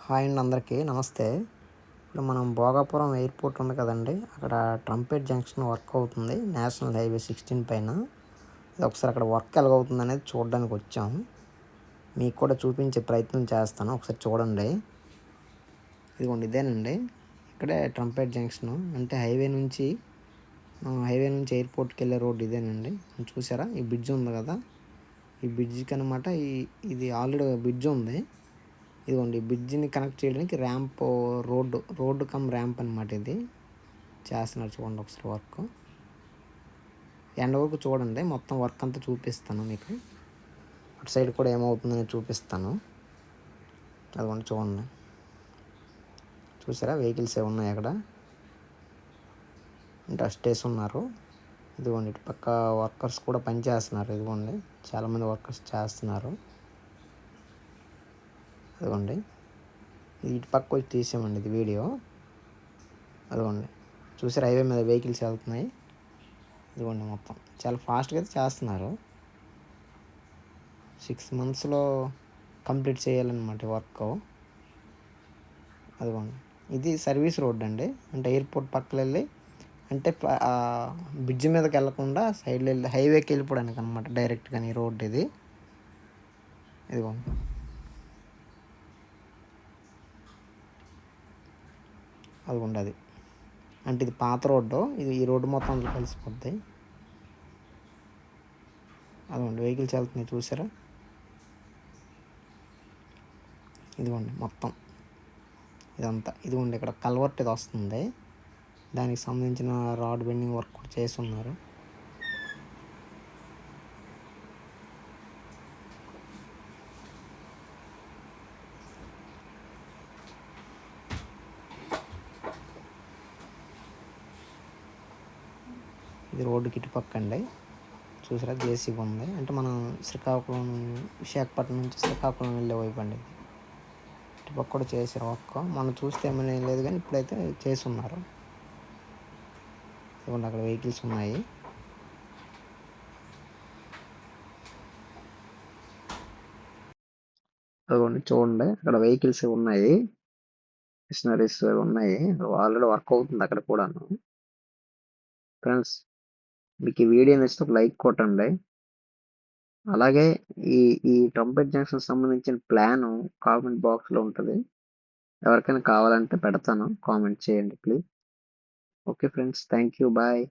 Hi అండి, అందరికీ నమస్తే. ఇప్పుడు మనం భోగాపురం ఎయిర్పోర్ట్ ఉంది కదండి, అక్కడ ట్రంపేట్ జంక్షన్ వర్క్ అవుతుంది నేషనల్ హైవే 16 పైన. ఇది ఒకసారి అక్కడ వర్క్ ఎలాగవుతుంది అనేది చూడడానికి వచ్చాం. మీకు కూడా చూపించే ప్రయత్నం చేస్తాను, ఒకసారి చూడండి. ఇదిగోండి, ఇదేనండి, ఇక్కడే ట్రంపేట్ జంక్షన్. అంటే హైవే నుంచి ఎయిర్పోర్ట్కి వెళ్ళే రోడ్ ఇదేనండి. చూసారా, ఈ బ్రిడ్జ్ ఉంది కదా, ఈ బ్రిడ్జ్కి అనమాట. ఇది ఆల్రెడీ బ్రిడ్జ్ ఉంది. ఇదిగోండి, బ్రిడ్జిని కనెక్ట్ చేయడానికి ర్యాంప్, రోడ్డు కమ్ ర్యాంప్ అనమాట. ఇది చేస్తున్నారు, చూడండి ఒకసారి వర్క్. ఎండ వరకు చూడండి, మొత్తం వర్క్ అంతా చూపిస్తాను మీకు. అటు సైడ్ కూడా ఏమవుతుందని చూపిస్తాను. అదిగోండి చూడండి, చూసారా వెహికల్స్ ఏమున్నాయి అక్కడ, డస్ట్ వేసి ఉన్నారు. ఇదిగోండి, ఇటు పక్క వర్కర్స్ కూడా పనిచేస్తున్నారు. ఇదిగోండి, చాలామంది వర్కర్స్ చేస్తున్నారు. అదిగోండి, ఇటు పక్క వచ్చి తీసామండి ఇది వీడియో. అదిగోండి, చూసారు హైవే మీద వెహికల్స్ వెళ్తున్నాయి. ఇదిగోండి, మొత్తం చాలా ఫాస్ట్గా అయితే చేస్తున్నారు. 6 monthsలో కంప్లీట్ చేయాలన్నమాట వర్క్. అదిగోండి, ఇది సర్వీస్ రోడ్ అండి. అంటే ఎయిర్పోర్ట్ పక్కన వెళ్ళి, అంటే బ్రిడ్జ్ మీదకి వెళ్ళకుండా సైడ్లో వెళ్ళి హైవేకి వెళ్ళిపోవడానికి అనమాట, డైరెక్ట్గా ఈ రోడ్ ఇది. ఇదిగోండి, అదిగోండి, అది అంటే ఇది పాత రోడ్డు. ఇది ఈ రోడ్డు మొత్తం అందులో కలిసిపోద్ది. అదిగోండి, వెహికల్స్ వెళ్తున్నాయి చూసారా. ఇదిగోండి మొత్తం ఇదంతా. ఇదిగోండి, ఇక్కడ కల్వర్ట్ ఇది వస్తుంది, దానికి సంబంధించిన రాడ్ బెండింగ్ వర్క్ కూడా చేసి ఉన్నారు. ఇది రోడ్డుకి ఇటుపక్క అండి, చూసారా జేసీబీ ఉంది. అంటే మనం విశాఖపట్నం నుంచి శ్రీకాకుళం వెళ్ళే వైపు అండి. ఇది ఇటుపక్క కూడా చేసారు వర్క్. మనం చూస్తే ఏమైనా లేదు, కానీ ఇప్పుడైతే చేసి ఉన్నారు. ఇదిగోండి, అక్కడ వెహికల్స్ ఉన్నాయి. అదిగోండి చూడండి, అక్కడ వెహికల్స్ ఉన్నాయి, మిషనరీస్ ఉన్నాయి. ఆల్రెడీ వర్క్ అవుతుంది అక్కడ కూడాను. ఫ్రెండ్స్, మీకు ఈ వీడియో నచ్చితే ఒక లైక్ కొట్టండి. అలాగే ఈ ఈ ట్రంపెట్ జంక్షన్ సంబంధించిన ప్లాన్ కామెంట్ బాక్స్లో ఉంటుంది. ఎవరికైనా కావాలంటే పెడతాను, కామెంట్ చేయండి please. Okay friends, thank you, bye.